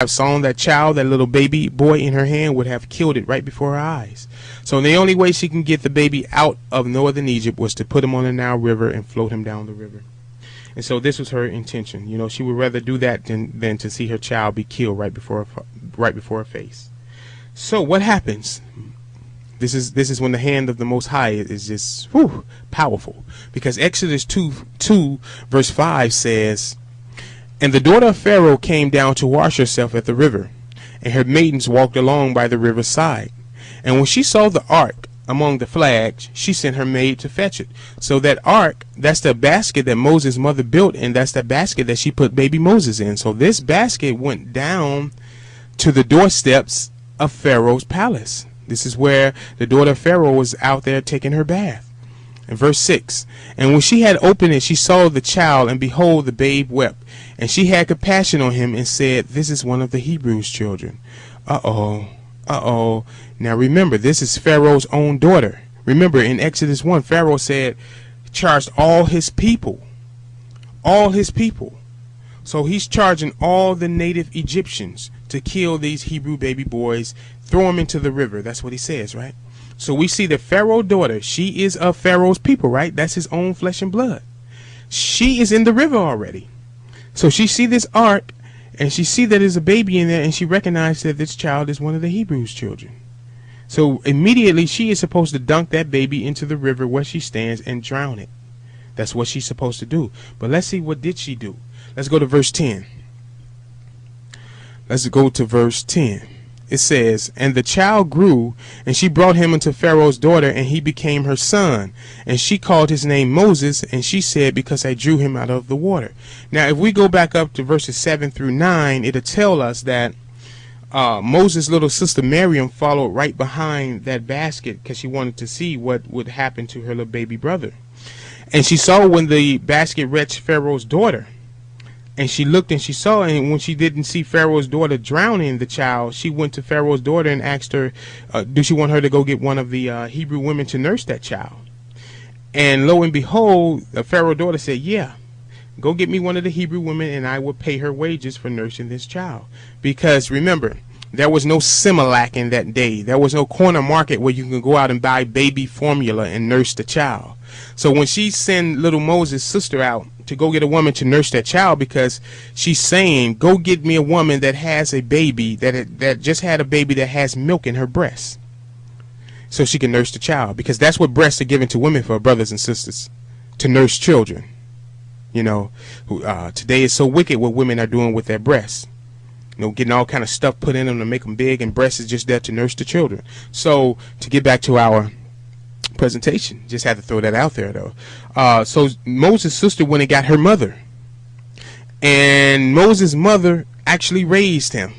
have saw that child, that little baby boy in her hand, would have killed it right before her eyes. So the only way she can get the baby out of northern Egypt was to put him on the Nile River and float him down the river. And so this was her intention. You know, she would rather do that than to see her child be killed right before her face. So what happens? This is when the hand of the Most High is just powerful. Because Exodus 2 verse 5 says, "And the daughter of Pharaoh came down to wash herself at the river, and her maidens walked along by the river's side. And when she saw the ark among the flags, she sent her maid to fetch it." So that ark, that's the basket that Moses' mother built, and that's the basket that she put baby Moses in. So this basket went down to the doorsteps of Pharaoh's palace. This is where the daughter of Pharaoh was out there taking her bath. In verse 6, "And when she had opened it, she saw the child, and behold, the babe wept. And she had compassion on him and said, This is one of the Hebrews' children." Now remember, this is Pharaoh's own daughter. Remember, in Exodus 1, Pharaoh charged all his people. All his people. So he's charging all the native Egyptians to kill these Hebrew baby boys, throw them into the river. That's what he says, right? So we see the Pharaoh daughter. She is of Pharaoh's people, right? That's his own flesh and blood. She is in the river already. So she see this ark, and she see that there's a baby in there, and she recognized that this child is one of the Hebrews' children. So immediately she is supposed to dunk that baby into the river where she stands and drown it. That's what she's supposed to do. But let's see, what did she do? Let's go to verse 10. Let's go to verse 10. It says, "And the child grew, and she brought him unto Pharaoh's daughter, and he became her son. And she called his name Moses, and she said, Because I drew him out of the water." Now, if we go back up to verses 7 through 9, it'll tell us that Moses' little sister Miriam followed right behind that basket because she wanted to see what would happen to her little baby brother. And she saw when the basket reached Pharaoh's daughter. And she looked and she saw, and when she didn't see Pharaoh's daughter drowning the child, she went to Pharaoh's daughter and asked her, do she want her to go get one of the Hebrew women to nurse that child? And lo and behold, the Pharaoh's daughter said, "Yeah, go get me one of the Hebrew women and I will pay her wages for nursing this child." Because remember, there was no Similac in that day. There was no corner market where you can go out and buy baby formula and nurse the child. So when she sent little Moses' sister out to go get a woman to nurse that child, because she's saying, go get me a woman that has a baby, that just had a baby that has milk in her breast, so she can nurse the child. Because that's what breasts are given to women for, brothers and sisters, to nurse children. You know, today is so wicked what women are doing with their breasts. You know, getting all kind of stuff put in them to make them big, and breasts is just there to nurse the children. So to get back to our presentation, just had to throw that out there though. So Moses' sister went and got her mother, and Moses' mother actually raised him.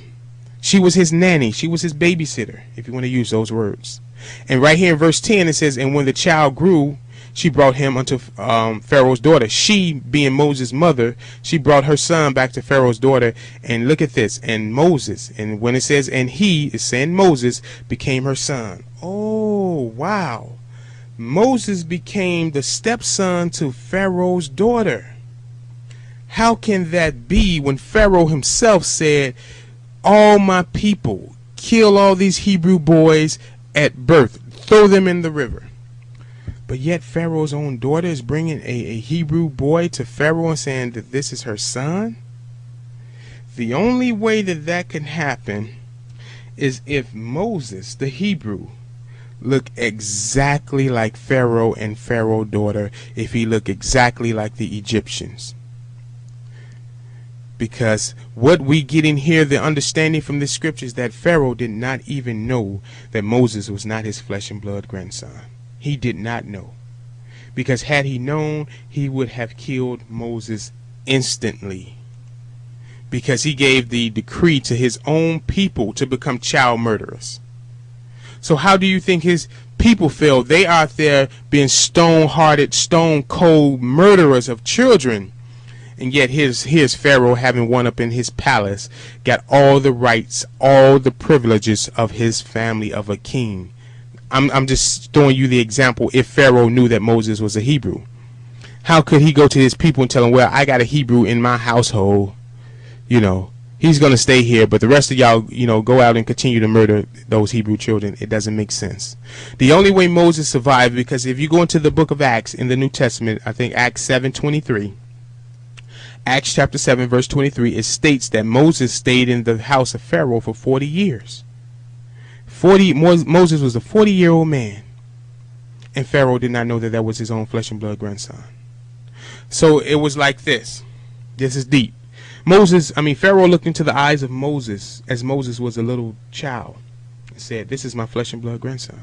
She was his nanny. She was his babysitter, if you want to use those words. And right here in verse 10 it says, "And when the child grew, she brought him unto Pharaoh's daughter." She, being Moses' mother, she brought her son back to Pharaoh's daughter. And look at this. And Moses, and when it says "and he," is saying Moses became her son. Oh, wow. Moses became the stepson to Pharaoh's daughter. How can that be when Pharaoh himself said, "All my people, kill all these Hebrew boys at birth, throw them in the river"? But yet Pharaoh's own daughter is bringing a Hebrew boy to Pharaoh and saying that this is her son? The only way that that can happen is if Moses, the Hebrew, look exactly like Pharaoh and Pharaoh's daughter, if he look exactly like the Egyptians. Because what we get in here, the understanding from the scriptures, that Pharaoh did not even know that Moses was not his flesh and blood grandson. He did not know. Because had he known, he would have killed Moses instantly. Because he gave the decree to his own people to become child murderers. So how do you think his people feel? They are out there being stone-hearted, stone-cold murderers of children. And yet here's Pharaoh, having one up in his palace, got all the rights, all the privileges of his family of a king. I'm just throwing you the example. If Pharaoh knew that Moses was a Hebrew, how could he go to his people and tell them, "Well, I got a Hebrew in my household"? You know, He's going to stay here, but the rest of y'all, go out and continue to murder those Hebrew children. It doesn't make sense. The only way Moses survived, because if you go into the book of Acts in the New Testament, I think Acts 7:23, Acts chapter 7 verse 23, it states that Moses stayed in the house of Pharaoh for 40 years. Moses was a 40-year-old man, and Pharaoh did not know that was his own flesh and blood grandson. So it was like this. This is deep. Pharaoh looked into the eyes of Moses as Moses was a little child and said, "This is my flesh and blood grandson."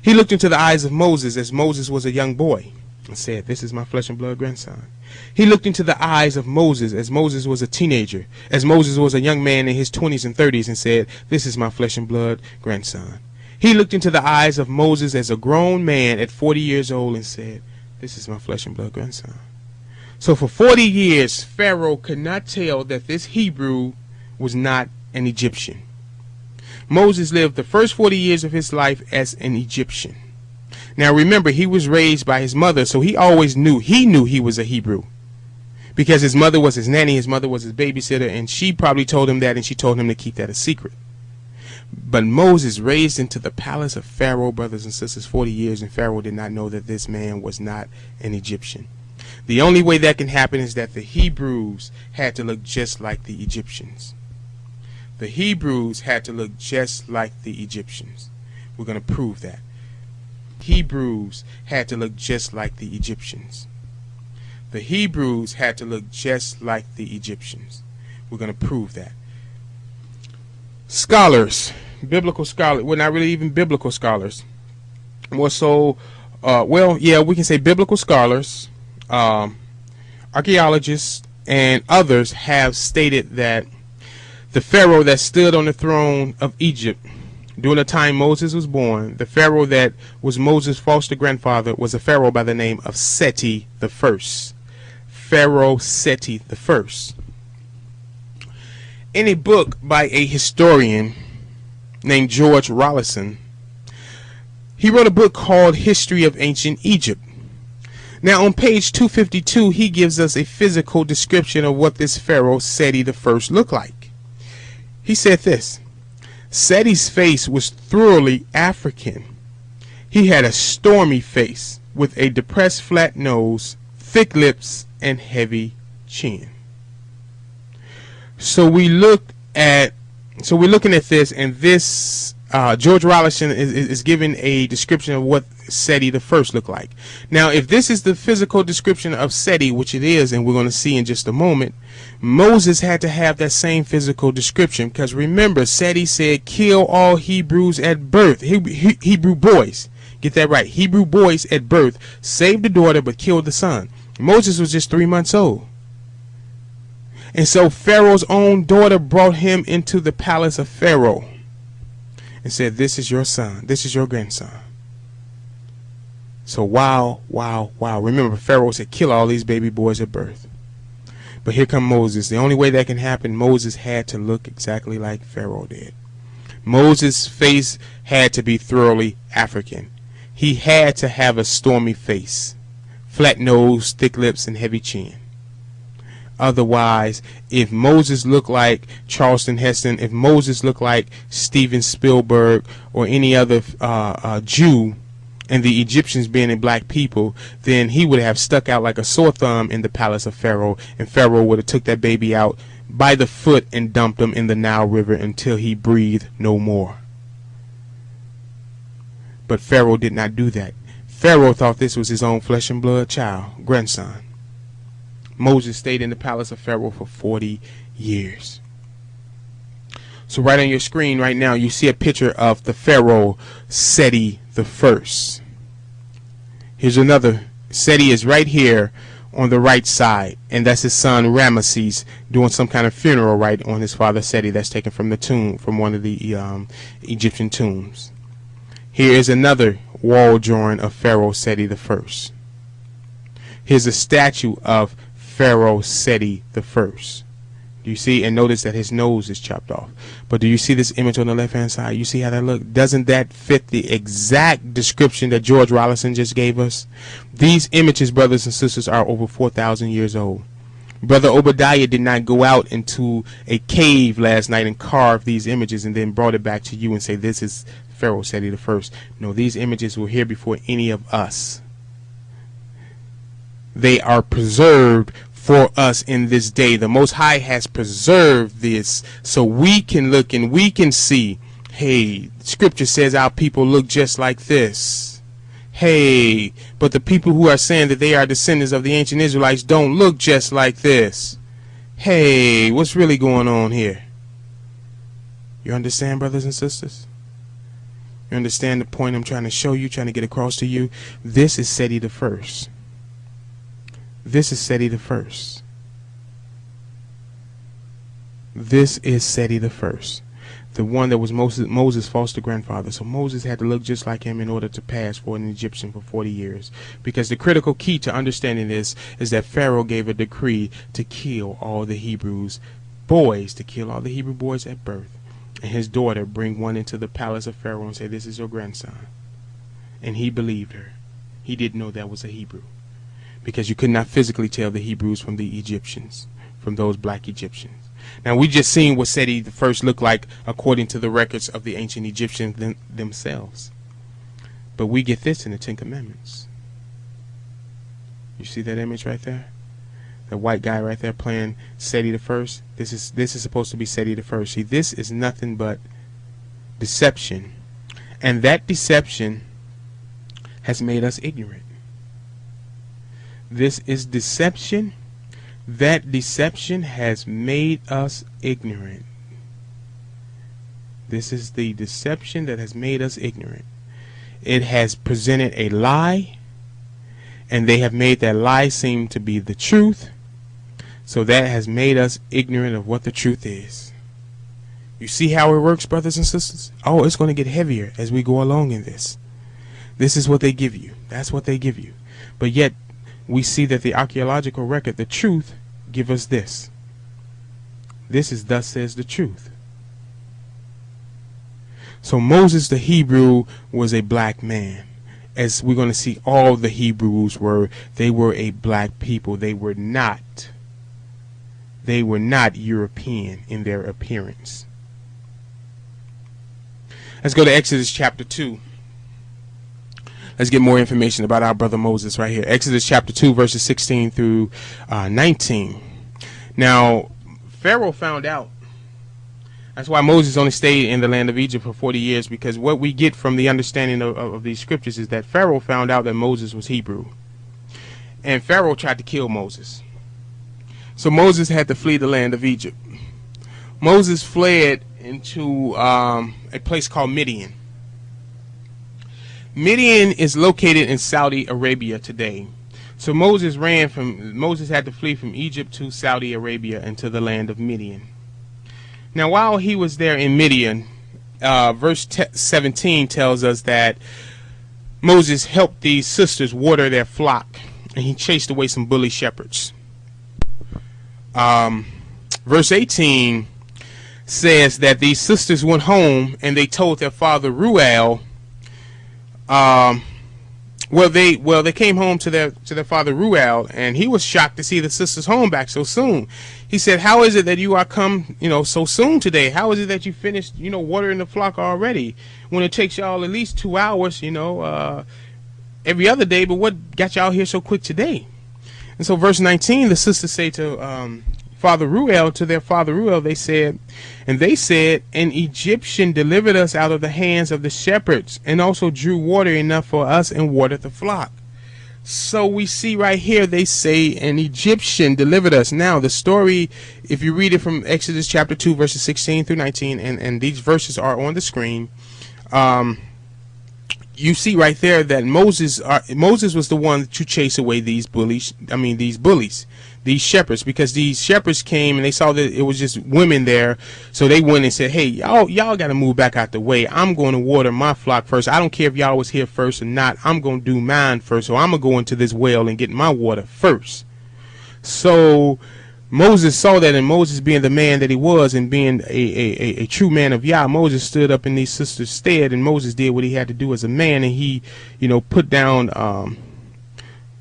He looked into the eyes of Moses as Moses was a young boy and said, "This is my flesh and blood grandson." He looked into the eyes of Moses as Moses was a teenager, as Moses was a young man in his 20s and 30s, and said, "This is my flesh and blood grandson." He looked into the eyes of Moses as a grown man at 40 years old and said, "This is my flesh and blood grandson." So for 40 years, Pharaoh could not tell that this Hebrew was not an Egyptian. Moses lived the first 40 years of his life as an Egyptian. Now remember, he was raised by his mother, so he always knew he was a Hebrew. Because his mother was his nanny, his mother was his babysitter, and she probably told him that, and she told him to keep that a secret. But Moses raised into the palace of Pharaoh, brothers and sisters, 40 years, and Pharaoh did not know that this man was not an Egyptian. The only way that can happen is that the Hebrews had to look just like the Egyptians. The Hebrews had to look just like the Egyptians. We're going to prove that. Hebrews had to look just like the Egyptians. The Hebrews had to look just like the Egyptians. We're going to prove that. Scholars, biblical scholars, well, not really even biblical scholars. More so, we can say biblical scholars, archaeologists, and others have stated that the Pharaoh that stood on the throne of Egypt during the time Moses was born, the Pharaoh that was Moses' foster grandfather, was a Pharaoh by the name of Seti the First. Pharaoh Seti the First. In a book by a historian named George Rawlinson, he wrote a book called History of Ancient Egypt. Now on page 252, he gives us a physical description of what this Pharaoh Seti the First looked like. He said this: Seti's face was thoroughly African. He had a stormy face with a depressed flat nose, thick lips, and heavy chin. So we're looking at this, and this George Rawlinson is giving a description of what Seti the First looked like. Now, if this is the physical description of Seti, which it is, and we're going to see in just a moment, Moses had to have that same physical description, because remember, Seti said, "Kill all Hebrews at birth." Hebrew boys, get that right. Hebrew boys at birth. Save the daughter, but kill the son. Moses was just 3 months old. And so Pharaoh's own daughter brought him into the palace of Pharaoh and said, "This is your son. This is your grandson." So wow. Remember, Pharaoh said, "Kill all these baby boys at birth." But here come Moses. The only way that can happen, Moses had to look exactly like Pharaoh did. Moses' face had to be thoroughly African. He had to have a stormy face, flat nose, thick lips, and heavy chin. Otherwise, if Moses looked like Charlton Heston, if Moses looked like Steven Spielberg or any other Jew, and the Egyptians being a black people, then he would have stuck out like a sore thumb in the palace of Pharaoh, and Pharaoh would have took that baby out by the foot and dumped him in the Nile River until he breathed no more. But Pharaoh did not do that. Pharaoh thought this was his own flesh and blood child, grandson. Moses stayed in the palace of Pharaoh for 40 years. So right on your screen right now, you see a picture of the Pharaoh Seti the First. Here's another. Seti is right here on the right side, and that's his son Ramesses doing some kind of funeral right on his father Seti. That's taken from the tomb, from one of the Egyptian tombs. Here is another wall drawing of Pharaoh Seti the First. Here's a statue of Pharaoh Seti the First. Do you see? And notice that his nose is chopped off. But do you see this image on the left hand side? You see how that looks? Doesn't that fit the exact description that George Rawlinson just gave us? These images, brothers and sisters, are over 4,000 years old. Brother Obadiah did not go out into a cave last night and carve these images and then brought it back to you and say, this is Pharaoh Seti the First. No, these images were here before any of us. They are preserved for us in this day. The Most High has preserved this so we can look and we can see, hey, Scripture says our people look just like this. Hey, but the people who are saying that they are descendants of the ancient Israelites don't look just like this. Hey, what's really going on here? You understand, brothers and sisters? You understand the point I'm trying to show you, trying to get across to you? This is Seti the First. This is Seti the First. This is Seti the First. The one that was Moses' foster grandfather. So Moses had to look just like him in order to pass for an Egyptian for 40 years. Because the critical key to understanding this is that Pharaoh gave a decree to kill all the Hebrews boys, to kill all the Hebrew boys at birth. And his daughter bring one into the palace of Pharaoh and say, this is your grandson. And he believed her. He didn't know that was a Hebrew. Because you could not physically tell the Hebrews from the Egyptians, from those black Egyptians. Now, we just seen what Seti the First looked like according to the records of the ancient Egyptians themselves. But we get this in the Ten Commandments. You see that image right there? The white guy right there playing Seti the First. This is supposed to be Seti the First. See, this is nothing but deception. And that deception has made us ignorant. This is deception. That deception has made us ignorant. This is the deception that has made us ignorant. It has presented a lie, and they have made that lie seem to be the truth. So that has made us ignorant of what the truth is. You see how it works, brothers and sisters? Oh, it's going to get heavier as we go along in this. This is what they give you. That's what they give you. But yet, we see that the archaeological record, the truth, give us this. This is thus says the truth. So Moses the Hebrew was a black man. As we're going to see, all the Hebrews were. They were a black people. They were not European in their appearance. Let's go to Exodus chapter 2. Let's get more information about our brother Moses right here. Exodus chapter 2, verses 16 through 19. Now, Pharaoh found out. That's why Moses only stayed in the land of Egypt for 40 years, because what we get from the understanding of these scriptures is that Pharaoh found out that Moses was Hebrew. And Pharaoh tried to kill Moses. So Moses had to flee the land of Egypt. Moses fled into a place called Midian. Midian is located in Saudi Arabia today. So Moses had to flee from Egypt to Saudi Arabia and to the land of Midian. Now, while he was there in Midian, verse 17 tells us that Moses helped these sisters water their flock, and he chased away some bully shepherds. Verse 18 says that these sisters went home and they told their father Ruel. They came home to their father Ruel, and he was shocked to see the sisters home back so soon. He said, "How is it that you are come, so soon today? How is it that you finished, watering the flock already? When it takes y'all at least 2 hours, every other day. But what got y'all here so quick today?" And so, verse 19, the sisters say to Father Ruel, to their father Ruel, they said, "An Egyptian delivered us out of the hands of the shepherds, and also drew water enough for us and watered the flock." So we see right here, they say an Egyptian delivered us. Now the story, if you read it from Exodus chapter 2, verses 16 through 19, and these verses are on the screen, you see right there that Moses was the one to chase away these bullies, these shepherds, because these shepherds came and they saw that it was just women there. So they went and said, "Hey, y'all got to move back out the way. I'm going to water my flock first. I don't care if y'all was here first or not. I'm going to do mine first. So I'm going to go into this well and get my water first." So Moses saw that, and Moses, being the man that he was and being a true man of Yah, Moses stood up in these sisters' stead, and Moses did what he had to do as a man, and he, put down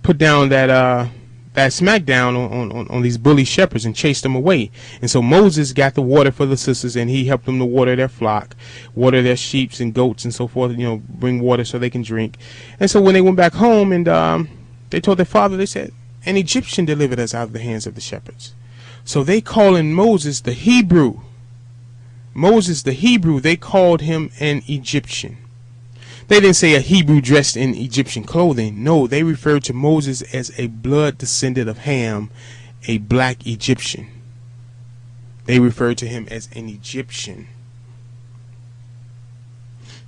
that that smackdown on these bully shepherds and chased them away. And so Moses got the water for the sisters, and he helped them to water their flock, water their sheep and goats and so forth, bring water so they can drink. And so when they went back home and they told their father, they said, an Egyptian delivered us out of the hands of the shepherds. So they calling Moses the Hebrew. Moses the Hebrew, they called him an Egyptian. They didn't say a Hebrew dressed in Egyptian clothing. No, they referred to Moses as a blood descendant of Ham, a black Egyptian. They referred to him as an Egyptian.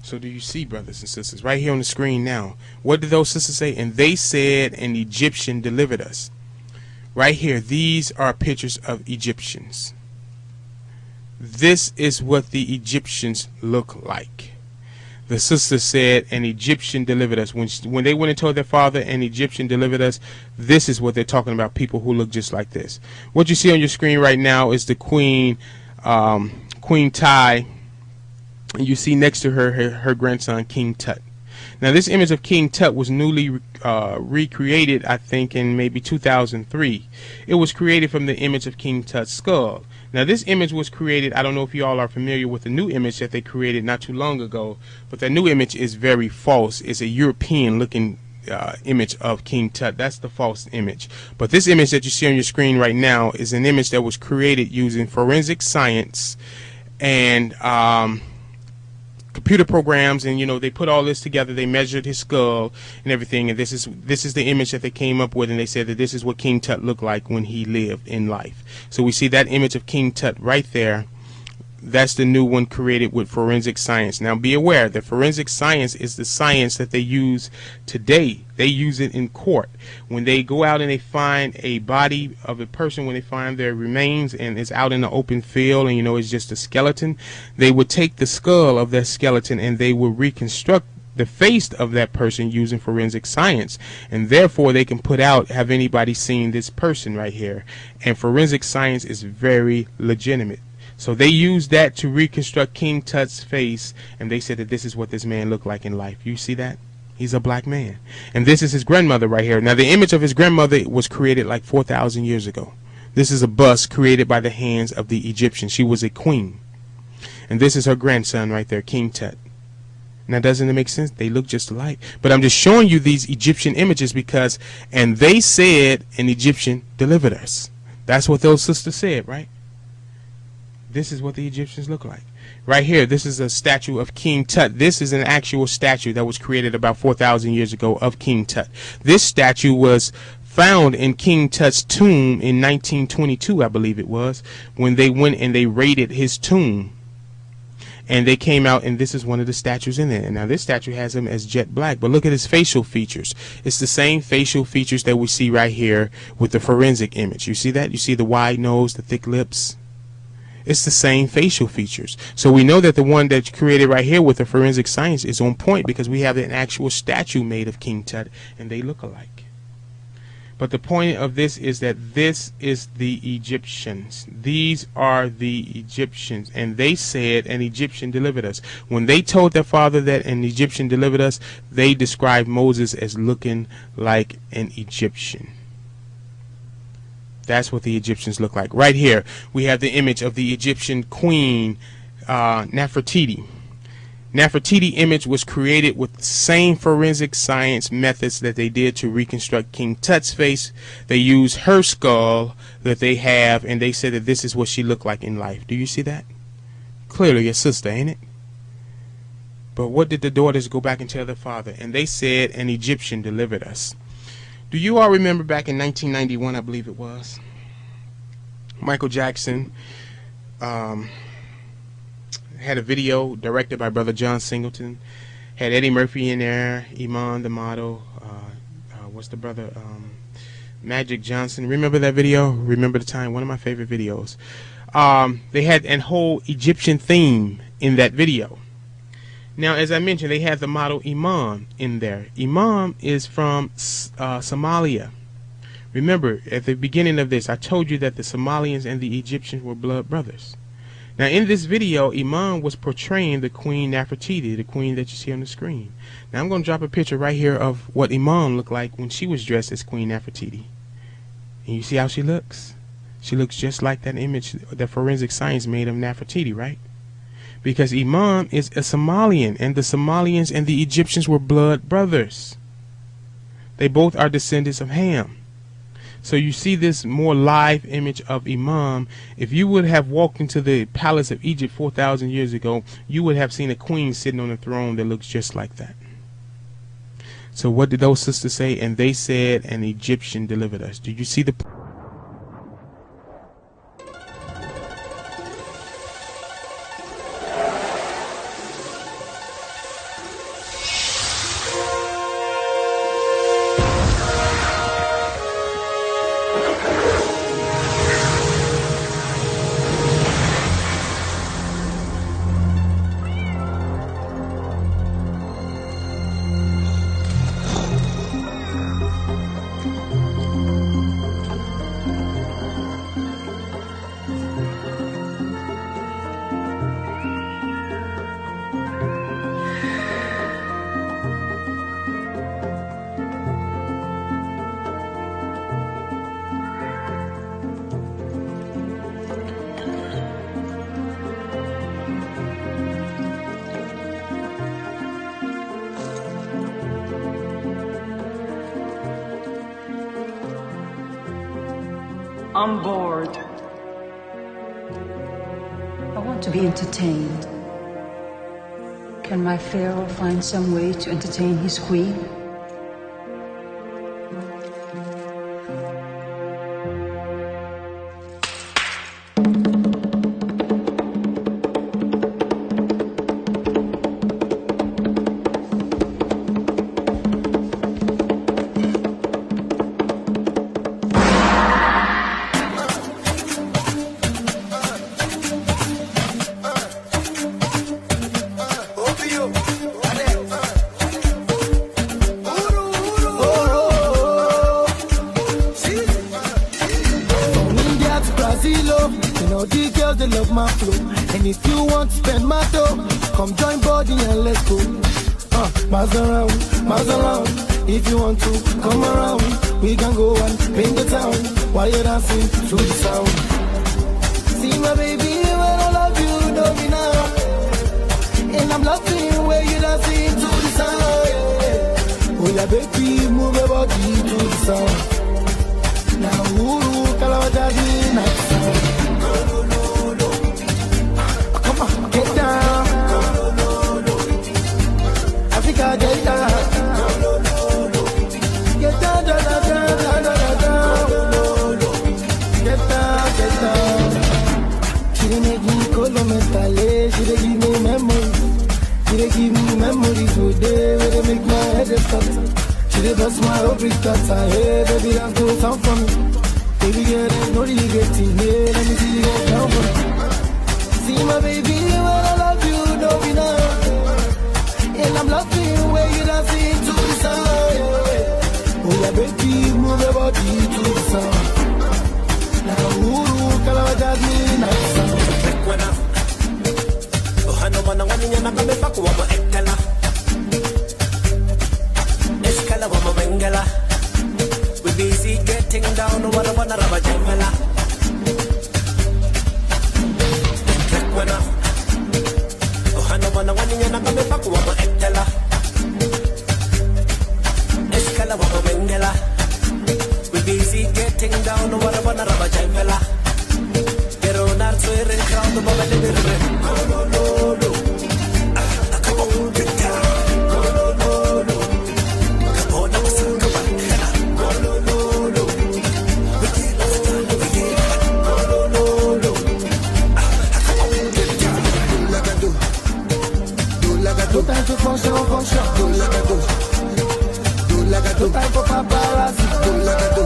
So do you see, brothers and sisters, right here on the screen now? What did those sisters say? And they said an Egyptian delivered us. Right here, these are pictures of Egyptians. This is what the Egyptians look like. The sister said an Egyptian delivered us. When they went and told their father an Egyptian delivered us, this is what they're talking about, people who look just like this. What you see on your screen right now is the Queen, Queen Ty, and you see next to her grandson, King Tut. Now this image of King Tut was newly recreated, I think, in maybe 2003. It was created from the image of King Tut's skull. Now this image was created, I don't know if you all are familiar with the new image that they created not too long ago, but that new image is very false. It's a European looking image of King Tut. That's the false image. But this image that you see on your screen right now is an image that was created using forensic science and computer programs, and they put all this together. They measured his skull and everything, and this is the image that they came up with, and they said that this is what King Tut looked like when he lived in life. So we see that image of King Tut right there. That's the new one created with forensic science. Now be aware that forensic science is the science that they use today. They use it in court. When they go out and they find a body of a person, when they find their remains and it's out in the open field and it's just a skeleton, they would take the skull of that skeleton and they would reconstruct the face of that person using forensic science, and therefore they can put out, have anybody seen this person right here? And forensic science is very legitimate. So they used that to reconstruct King Tut's face, and they said that this is what this man looked like in life. You see that? He's a black man. And this is his grandmother right here. Now the image of his grandmother was created like 4,000 years ago. This is a bust created by the hands of the Egyptians. She was a queen. And this is her grandson right there, King Tut. Now doesn't it make sense? They look just alike. But I'm just showing you these Egyptian images because, and they said an Egyptian delivered us. That's what those sisters said, right? This is what the Egyptians look like. Right here, this is a statue of King Tut. This is an actual statue that was created about 4,000 years ago of King Tut. This statue was found in King Tut's tomb in 1922, I believe it was, when they went and they raided his tomb. And they came out, and this is one of the statues in there. And now this statue has him as jet black, but look at his facial features. It's the same facial features that we see right here with the forensic image. You see that? You see the wide nose, the thick lips? It's the same facial features. So we know that the one that's created right here with the forensic science is on point because we have an actual statue made of King Tut, and they look alike. But the point of this is that this is the Egyptians. These are the Egyptians. And they said an Egyptian delivered us. When they told their father that an Egyptian delivered us, they described Moses as looking like an Egyptian. That's what the Egyptians look like. Right here, we have the image of the Egyptian queen, Nefertiti. Nefertiti image was created with the same forensic science methods that they did to reconstruct King Tut's face. They used her skull that they have, and they said that this is what she looked like in life. Do you see that? Clearly your sister, ain't it? But what did the daughters go back and tell their father? And they said an Egyptian delivered us. Do you all remember back in 1991, I believe it was, Michael Jackson had a video directed by Brother John Singleton, had Eddie Murphy in there, Iman the model, what's the brother, Magic Johnson. Remember that video? Remember the time? One of my favorite videos. They had a whole Egyptian theme in that video. Now, as I mentioned, they had the model Iman in there. Iman is from Somalia. Remember, at the beginning of this, I told you that the Somalians and the Egyptians were blood brothers. Now, in this video, Iman was portraying the Queen Nefertiti, the queen that you see on the screen. Now, I'm going to drop a picture right here of what Iman looked like when she was dressed as Queen Nefertiti. And you see how she looks? She looks just like that image that forensic science made of Nefertiti, right? Because Imam is a Somalian, and the Somalians and the Egyptians were blood brothers. They both are descendants of Ham. So you see this more live image of Imam. If you would have walked into the palace of Egypt 4,000 years ago, you would have seen a queen sitting on a throne that looks just like that. So what did those sisters say? And they said, an Egyptian delivered us. Did you see the... I'm bored. I want to be entertained. Can my pharaoh find some way to entertain his queen? They love my flow, and if you want to spend my dough, come join body and let's go. Miles around. If you want to come around, we can go and paint the town while you're dancing to the sound. See my baby, when I love you, know me now, and I'm loving where you're dancing to the sound. Oh yeah, baby, move your body to the sound. Now, Kalawajadi, night sound. Get down, Africa, get down, get down, get down. She dey make me color mentally, she dey give me memories today, where they make my head start. She dey bust my open cutter, hey baby, dance to sound for me. Baby girl, there's no really getting here, let me see you get down for me. See my baby, when I love you, know me now, and I'm loving where you dancing to the sound. Oh yeah, baby, move your body to the sound. Now, Kalawajadi, night sound. Oh, I know one of them, I'm coming back, I'm a ekala. Eskala, I'm a mangala. We busy getting down, what I want to have a jamala. We busy getting down, what I wanna rubber jamela. Get on our swear and crowd the bubble in the river. Come on, get down. Come on, I'm so good. No time to function. Do like I do. No time for paparazzi. Do like I do.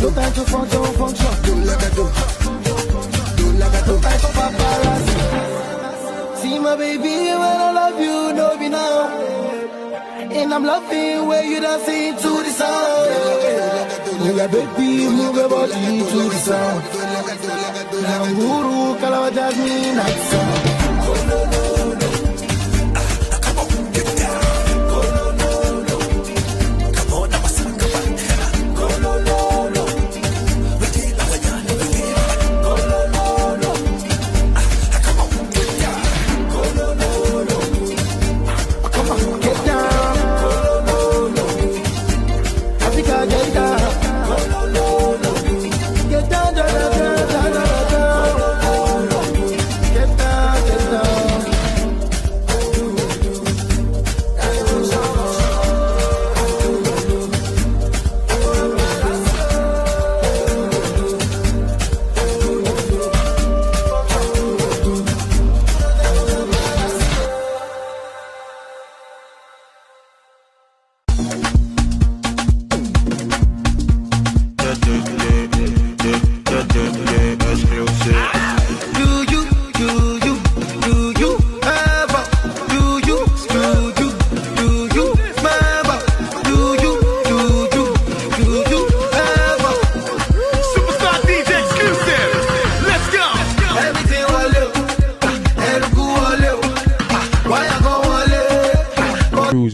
No time to function. Do like I do. No time for paparazzi. See my baby, when I love you, know me now, and I'm loving where you dancing to the sound. Yeah, baby, move your body to the sound. Now, Guru, Kalawajadi, night sound. Go,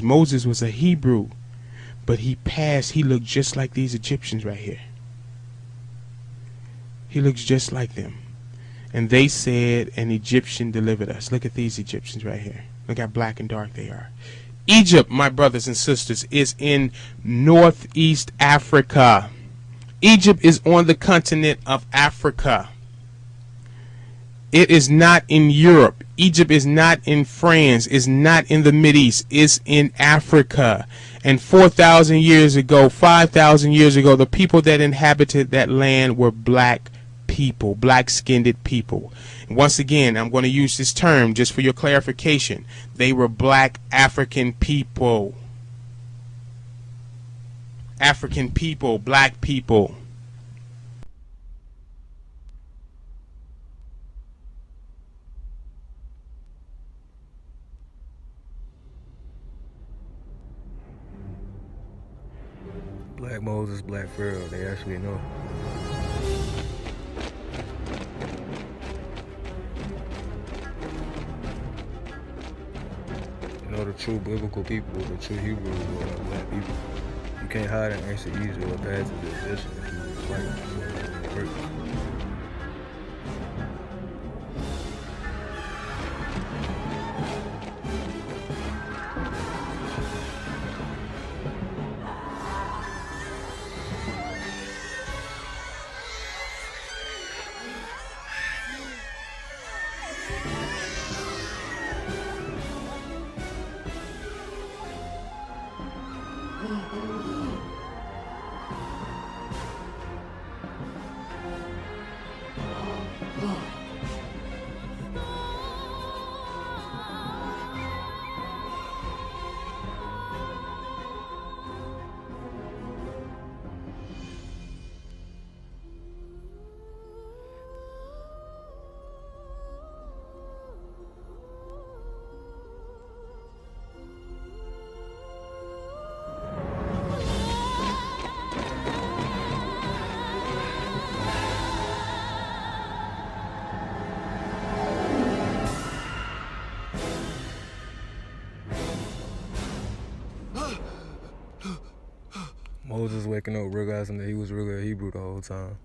Moses was a Hebrew, but he looked just like these Egyptians right here. He looks just like them. And they said an Egyptian delivered us. Look at these Egyptians right here. Look how black and dark they are. Egypt, my brothers and sisters, is in Northeast Africa. Egypt is on the continent of Africa. It is not in Europe. Egypt is not in France. It's not in the Mideast. It's in Africa. And 4,000 years ago, 5,000 years ago, the people that inhabited that land were black people, black-skinned people. And once again, I'm going to use this term just for your clarification. They were black African people. African people, black people. Black Moses, Black Pharaoh, they actually know. You know, the true biblical people, the true Hebrews are black people. You can't hide in ancient Egypt or past the Egyptians if you like work. Moses waking up realizing that he was really a Hebrew the whole time.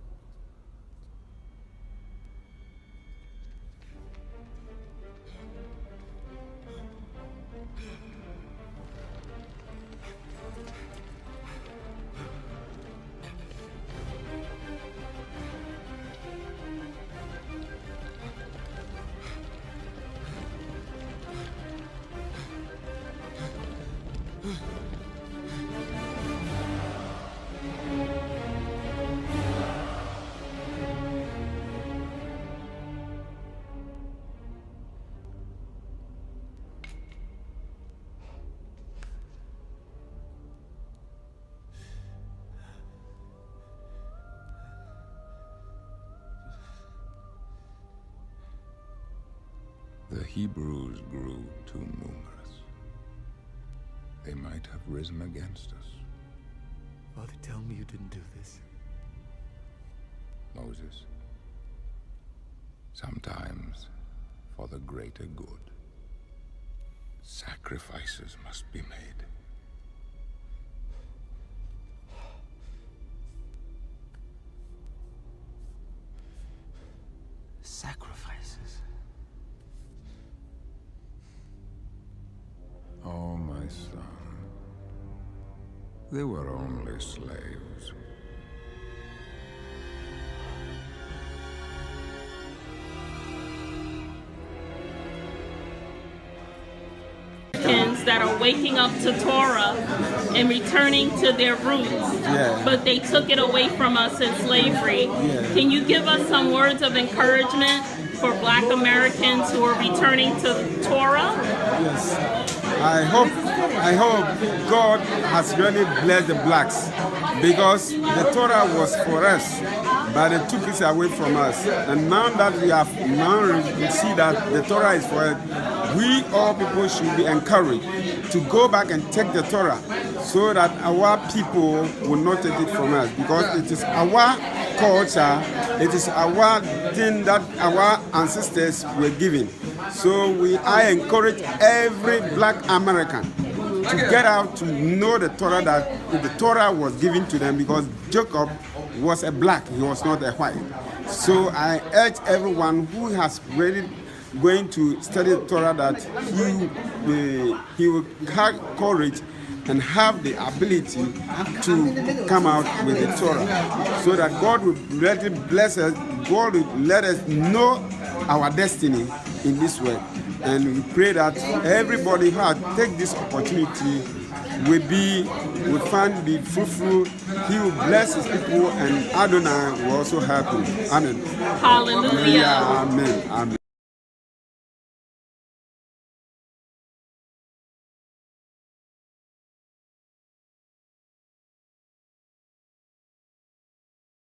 The Hebrews grew too numerous. They might have risen against us. Father, tell me you didn't do this. Moses, sometimes for the greater good, sacrifices must be made. Sacrifices? Oh, my son. They were only slaves. That are waking up to Torah and returning to their roots, but they took it away from us in slavery. Can you give us some words of encouragement for Black Americans who are returning to Torah? Yes, I hope God has really blessed the blacks, because the Torah was for us, but they took it away from us. And now that we see that the Torah is for us, we all people should be encouraged to go back and take the Torah, so that our people will not take it from us, because it is our culture, it is our thing that our ancestors were given. So I encourage every Black American to get out to know the Torah, that the Torah was given to them, because Jacob was a black, he was not a white. So I urge everyone who has really going to study the Torah that he will have courage and have the ability to come out with the Torah, so that God will really bless us, God will let us know our destiny in this way. And we pray that everybody who has take this opportunity will find be fruitful. He will bless his people, and Adonai will also help him. Amen. Hallelujah. Amen. Amen.